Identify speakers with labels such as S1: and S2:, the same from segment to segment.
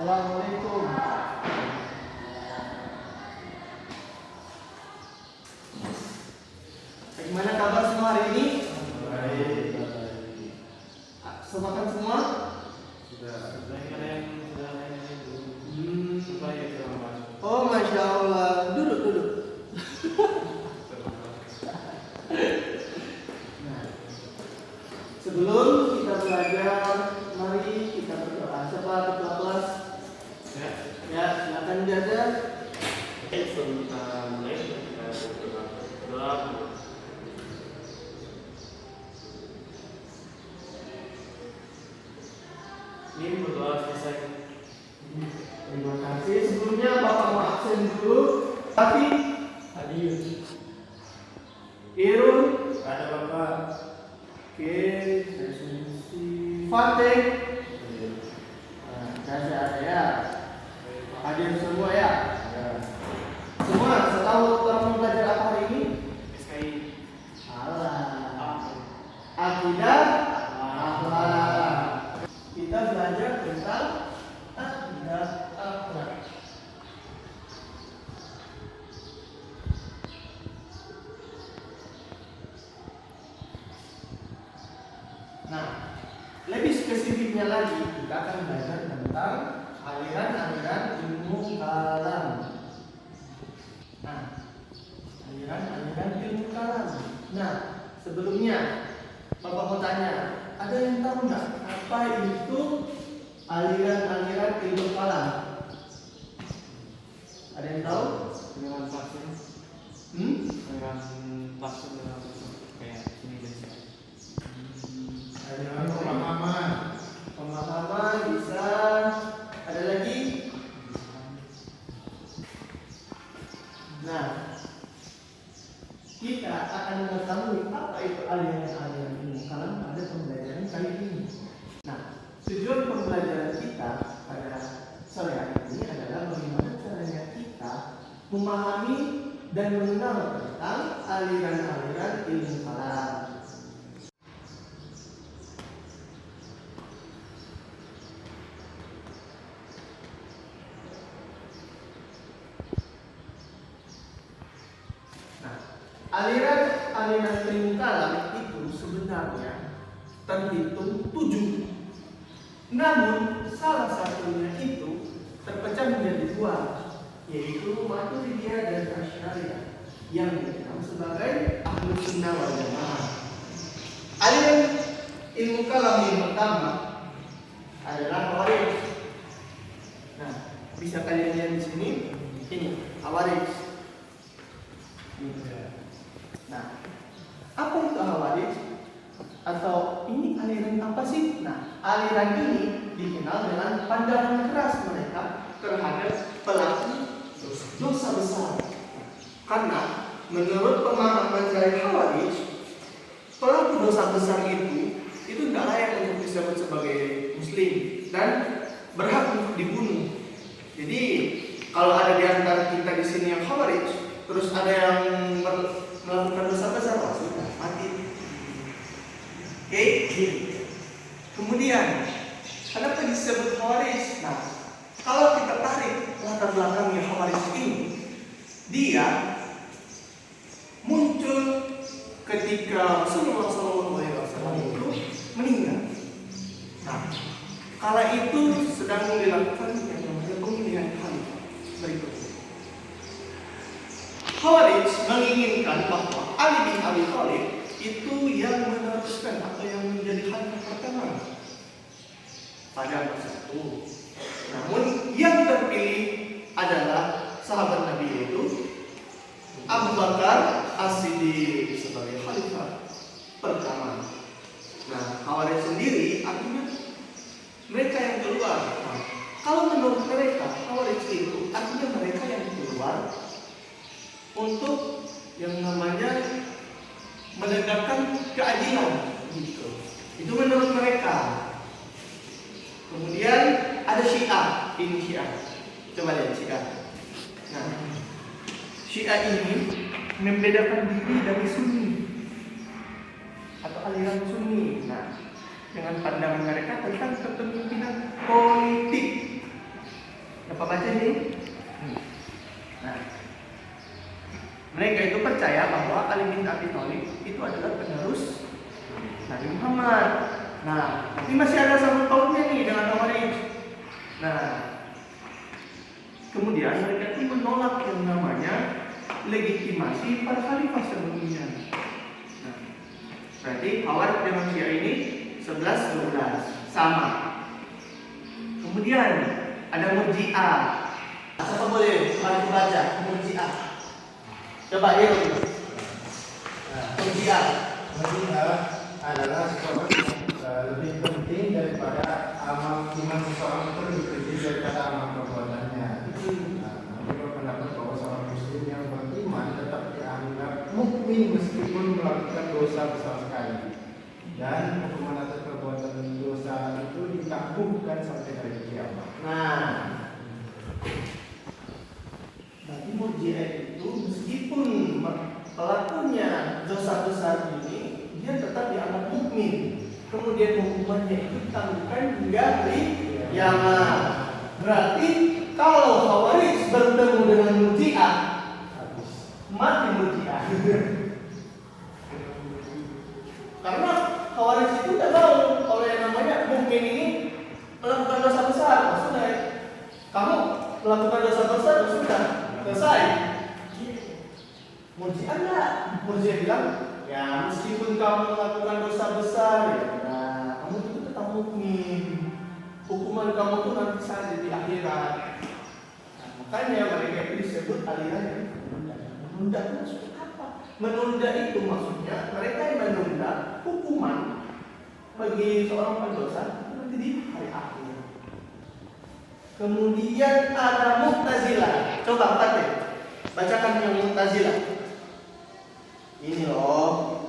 S1: Assalamualaikum. Gimana kabar semua hari ini?
S2: Baik.
S1: Sudah makan semua?
S2: Sudah yang supaya kita masuk.
S1: Oh, masya Allah. Duduk. Nah, sebelum kita belajar, mari kita berdoa. Siapa ketua kelas? Ya, silakan jaga.
S2: Sebelum kita mulai, kita berdoa. Ini berdoa selesai.
S1: Terima kasih. Sebelumnya Bapak mau absen dulu. Tapi
S2: Hadir.
S1: Irun,
S2: Ada Bapak.
S1: oke, Fatih, saya ada ya. Hadir semua ya. Semua setahu kamu belajar apa hari ini?
S2: SKI.
S1: Salah. Akidah, akhlak. Kita belajar tentang akidah, akhlak. Nah, lebih spesifiknya lagi kita akan belajar tentang aliran-aliran ilmu kalam. Nah, aliran-aliran ilmu kalam. Nah, sebelumnya Bapak mau tanya, ada yang tahu nggak apa itu aliran-aliran ilmu kalam? Ada yang tahu?
S2: Dengan vaksin. Dengan vaksin kayak ini biasa.
S1: Aliran pemahaman bisa. Ada lagi? Nah, kita akan mengetahui apa itu aliran-aliran ilmu kalam pada pembelajaran kali ini. Nah, tujuan pembelajaran kita pada sore hari ini adalah bagaimana caranya kita memahami dan mengenal tentang aliran-aliran ilmu kalam. Aliran ilmu kalam itu sebenarnya terhitung 7. Namun salah satunya itu terpecah menjadi 2, yaitu Maturidiyah dan Asy'ariyah yang dikenal sebagai Ahlus Sunnah wal Jamaah. Aliran ilmu kalam yang pertama adalah Khawarij. Nah, bisa kalian lihat di sini. Ini Khawarij. Nah, apa itu Khawarij? Atau ini aliran apa sih? Nah, aliran ini dikenal dengan pandangan keras mereka terhadap pelaku dosa besar. Karena menurut pemahaman dari Khawarij, pelaku dosa besar itu tidak layak untuk disebut sebagai muslim dan berhak untuk dibunuh. Jadi, kalau ada di antara kita di sini yang Khawarij, terus ada yang melakukan dosa besar, sudah mati. Oke, kemudian kenapa disebut Khawarij? Nah, kalau kita tarik latar belakangnya Khawarij ini, dia muncul ketika Rasulullah SAW itu meninggal. Nah, kala itu sedang dilakukan yang namanya pemilihan khalifah berikutnya. Khawarij menginginkan bahwa Ali bin Abi Thalib itu yang meneruskan atau yang menjadi khalifah pertama pada masa itu. Namun yang terpilih adalah sahabat Nabi yaitu Abu Bakar As-Siddiq sebagai khalifah pertama. Nah, Khawarij sendiri artinya mereka yang keluar. Nah, kalau menurut mereka Khawarij itu artinya mereka yang keluar untuk yang namanya menegakkan keadilan gitu. Itu menurut mereka. Kemudian ada Syiah, ini Syiah. Coba lihat Syiah. Nah, Syiah ini membedakan diri dari Sunni atau aliran Sunni. Nah, dengan pandangan mereka tentang kepemimpinan politik. Bapak baca ini. Nah, mereka itu percaya bahwa Ali bin Abi Thalib itu adalah penerus Nabi Muhammad. Nah, tapi masih ada sangkut pautnya nih dengan Khawarij. Nah, kemudian mereka itu menolak yang namanya legitimasi para khalifah sebelumnya. Nah, berarti Khawarij dengan Syiah ini 11-12 sama. Kemudian ada Murji'ah. Siapa boleh baca Murji'ah? Coba ya. Murji'ah.
S3: Murji'ah adalah sesuatu yang lebih penting daripada amal iman seseorang itu lebih penting daripada amal perbuatannya. Nah, mereka berpendapat bahwa seorang muslim yang beriman tetap dianggap mukmin meskipun melakukan dosa besar sekali. Dan hukuman atas perbuatan dosa itu ditangguhkan sampai hari kiamat.
S1: Nah, bagi Murji'ah itu meskipun pelakunya dosa besar ini, dia tetap dianggap mukmin. Kemudian hukumannya itu ditangguhkan hingga hari kiamat. Berarti kalau Khawarij bertemu dengan Murji'ah, mati Murji'ah. Karena Khawarij itu tidak tahu kalau yang namanya mukmin ini melakukan dosa besar. Maksudnya kamu melakukan dosa besar sudah selesai. Murji'ah enggak. Murji'ah bilang, ya meskipun kamu melakukan dosa besar, ya kamu itu tetap mukmin. Hukuman kamu tuh nanti saja di akhirat. Nah, makanya mereka itu disebut aliran yang menunda. Menunda itu maksudnya apa? Menunda itu maksudnya mereka yang menunda hukuman bagi seorang pendosa itu nanti di hari akhir. Kemudian ada Mu'tazilah. Coba bacakan yang Mu'tazilah. Ini loh.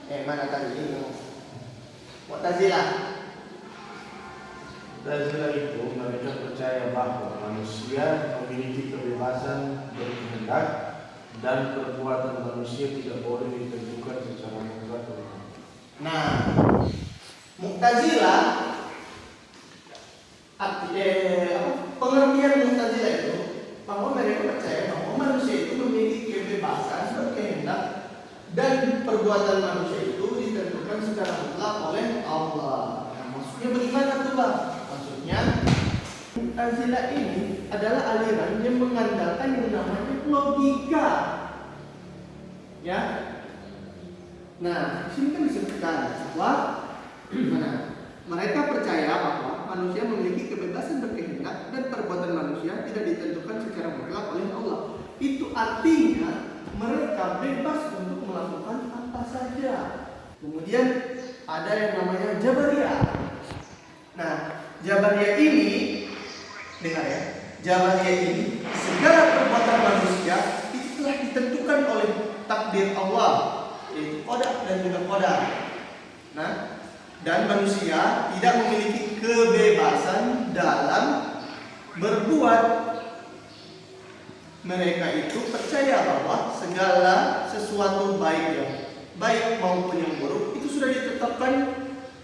S1: Mana tadi ini? Mu'tazilah.
S4: Mu'tazilah itu mereka percaya bahwa manusia memiliki kebebasan berkehendak dan perbuatan manusia tidak boleh ditentukan secara mutlak oleh Allah.
S1: Nah, Mu'tazilah pengertian Mu'tazilah itu bahwa mereka percaya bahwa manusia itu memiliki kebebasan berkehendak dan perbuatan manusia itu ditentukan secara mutlak oleh Allah. Nah, maksudnya bagaimana tuh, Pak? Maksudnya Mu'tazilah ini adalah aliran yang mengandalkan yang namanya logika. Ya. Nah, di sini kan disebutkan bahwa mereka percaya bahwa manusia memiliki kebebasan berkehendak dan perbuatan manusia tidak ditentukan secara mutlak oleh Allah. Itu artinya mereka bebas untuk melakukan apa saja. Kemudian ada yang namanya Jabariyah. Nah, Jabariyah ini, dengar ya, Jabariyah ini segala perbuatan manusia itu telah ditentukan oleh takdir Allah, yaitu qada dan juga qadar. Nah, dan manusia tidak memiliki kebebasan dalam berbuat. Mereka itu percaya bahwa segala sesuatu baik maupun yang buruk itu sudah ditetapkan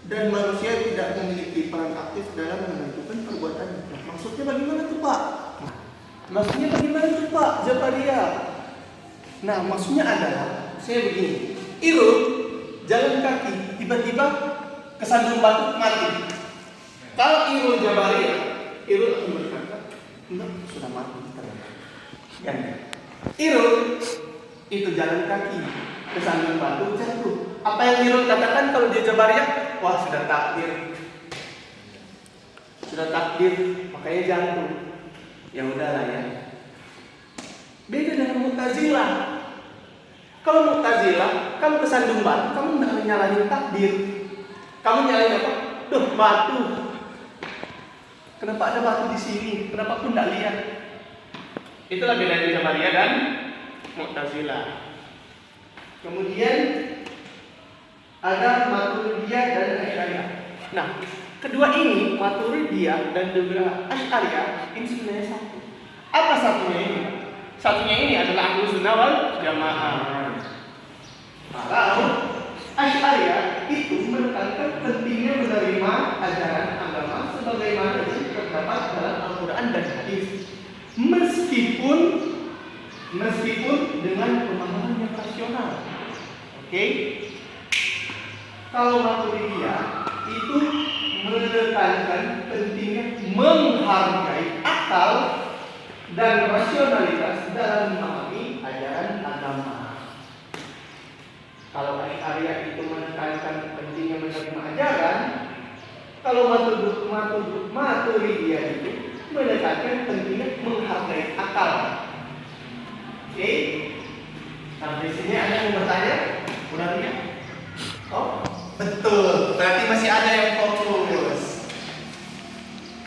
S1: dan manusia tidak memiliki peran aktif dalam menentukan perbuatannya. Maksudnya bagaimana tuh, Pak? Maksudnya bagaimana tuh, Pak? Jabariyah. Nah, maksudnya adalah saya begini. Irul jalan kaki tiba-tiba kesandung batu mati. Kalau Irul Jabariyah, Irul akan berkata, enggak, sudah mati. Irul itu jalan kaki kesandung batu jatuh. Apa yang Irul katakan kalau dia Jabariyah? Wah, sudah takdir, makanya jatuh. Ya udahlah ya. Beda dengan Mu'tazilah. Kalau Mu'tazilah, kamu kesandung batu, kamu nggak nyalahin takdir. Kamu nyalahin apa? Duh, batu. Kenapa ada batu di sini? Kenapa aku nggak lihat? Itulah bedanya Jabariyah dan Mu'tazilah. Kemudian ada Maturidiyah dan Asy'ariyah. Nah, kedua ini, Maturidiyah dan juga Asy'ariyah, ini sebenarnya satu. Apa satunya ini? Satunya ini adalah Ahlus Sunnah wal Jamaah. Kalau Asy'ariyah itu menekankan pentingnya menerima ajaran agama sebagaimana yang terdapat dalam Al-Quran dan hadis. Meskipun dengan pemahaman yang rasional. Oke? Kalau Maturidiyah itu menekankan pentingnya menghargai akal dan rasionalitas dalam memahami ajaran agama. Kalau Asy'ariyah itu menekankan pentingnya menerima ajaran, kalau Maturidiyah itu menekankan pentingnya menghargai akal. Oke? Sampai sini ada yang mau bertanya? Benarnya? Oh, betul. Berarti masih ada yang fokus.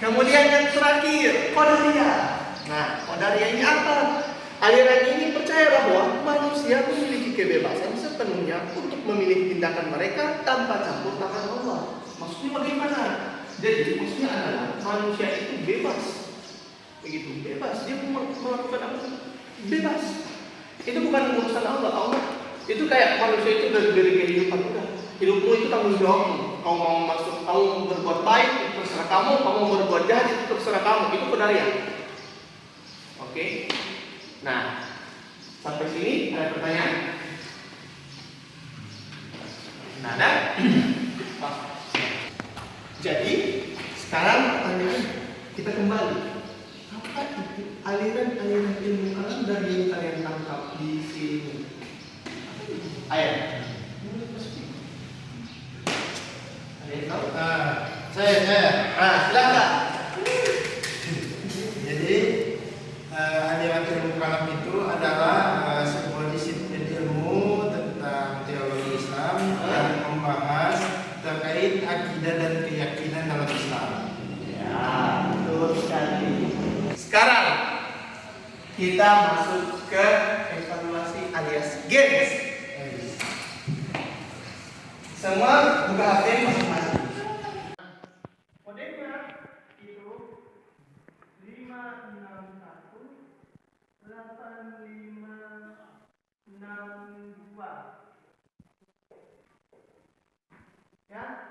S1: Kemudian yang terakhir, Qadariyah. Nah, Qadariyah ini apa? Aliran ini percaya bahwa manusia memiliki kebebasan sepenuhnya untuk memilih tindakan mereka tanpa campur tangan Allah. Maksudnya bagaimana? Jadi maksudnya adalah manusia itu bebas. Begitu, bebas. Dia mau melakukan apa? Bebas. Itu bukan urusan Allah. Allah itu kayak manusia itu dari kehidupan udah. Hidupmu itu tanggung jawabmu. Kau mau masuk, kamu berbuat baik itu terserah kamu. Kamu mau berbuat jahat itu terserah kamu. Itu Qadariyah. Oke. Nah, sampai sini ada pertanyaan? Nah, ada? Jadi, sekarang pertanyaan kita kembali. Apa itu aliran-aliran ilmu kalam dari yang kalian tangkap di sini? Ayo. Ada yang tahu?
S3: Saya.
S1: Silakan.
S3: Jadi aliran ilmu kalam itu adalah sebuah disiplin ilmu tentang teologi Islam yang membahas terkait akidah dan keyakinan dalam Islam.
S1: Ya, betul sekali. Sekarang kita masuk ke evaluasi alias games. Semua buka HP masing-masing. Kodenya itu 5618562. Ya.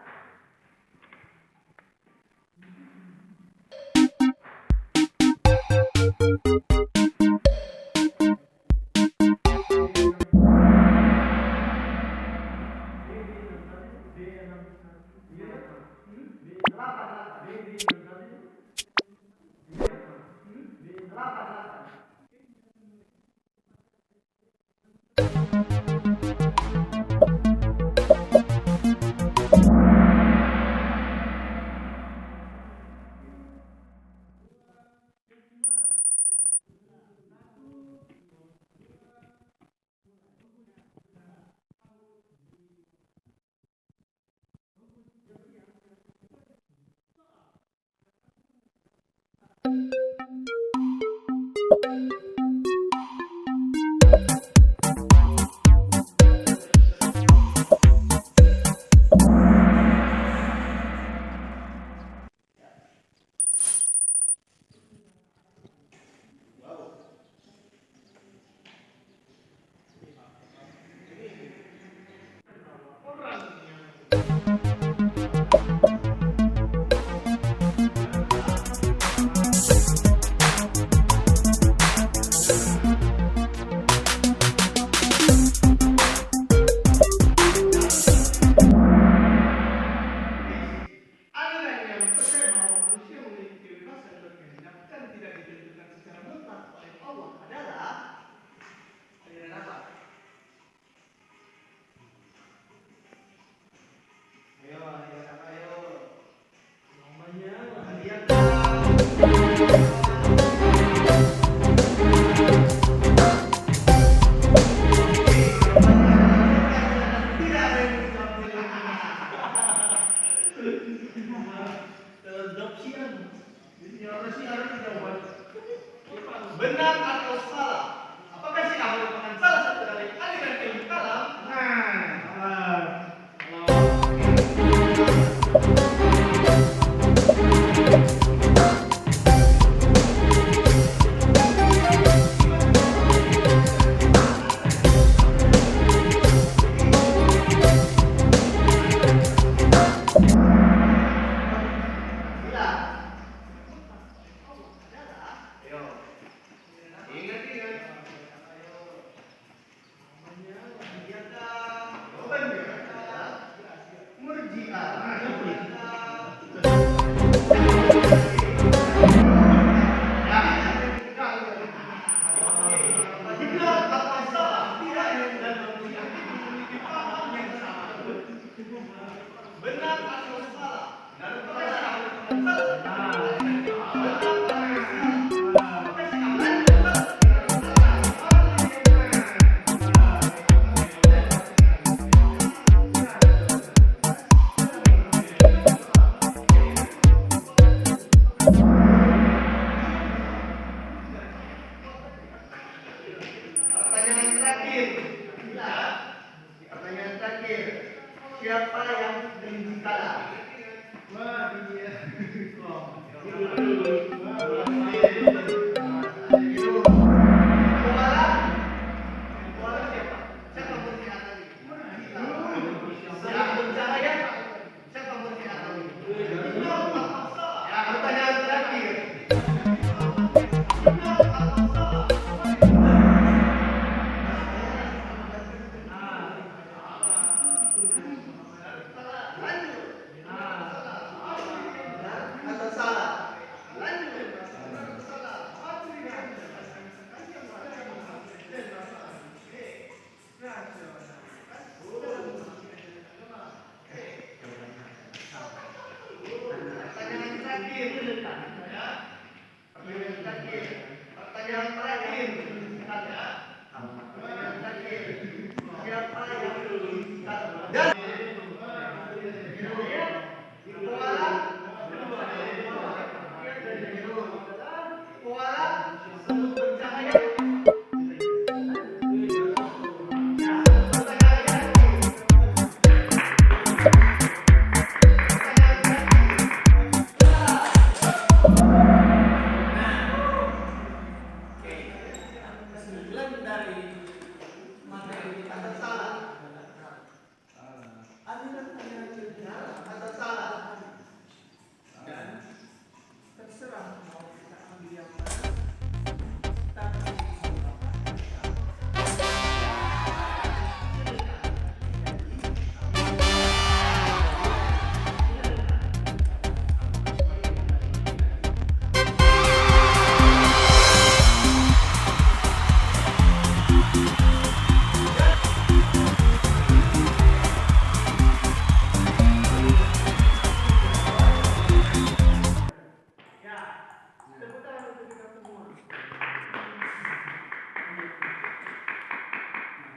S1: terakhir. Pertanyaan terakhir. Siapa yang kelinci kalah? Pertanyaan terakhir. Atau salah? Pertanyaan terakhir. Pertanyaan terakhir. Pertanyaan terakhir. Pertanyaan terakhir. Siapa yang dan koala sebut pencahaya.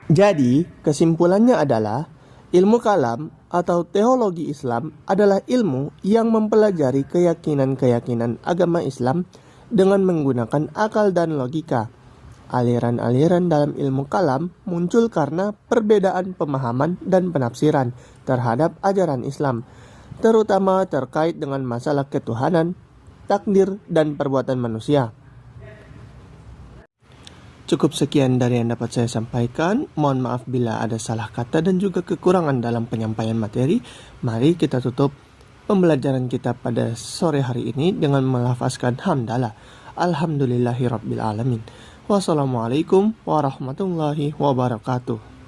S5: Jadi, kesimpulannya adalah ilmu kalam atau teologi Islam adalah ilmu yang mempelajari keyakinan-keyakinan agama Islam dengan menggunakan akal dan logika. Aliran-aliran dalam ilmu kalam muncul karena perbedaan pemahaman dan penafsiran terhadap ajaran Islam, terutama terkait dengan masalah ketuhanan, takdir, dan perbuatan manusia. Cukup sekian dari yang dapat saya sampaikan. Mohon maaf bila ada salah kata dan juga kekurangan dalam penyampaian materi. Mari kita tutup pembelajaran kita pada sore hari ini dengan melafazkan hamdalah. Alhamdulillahirabbil alamin. Wassalamualaikum warahmatullahi wabarakatuh.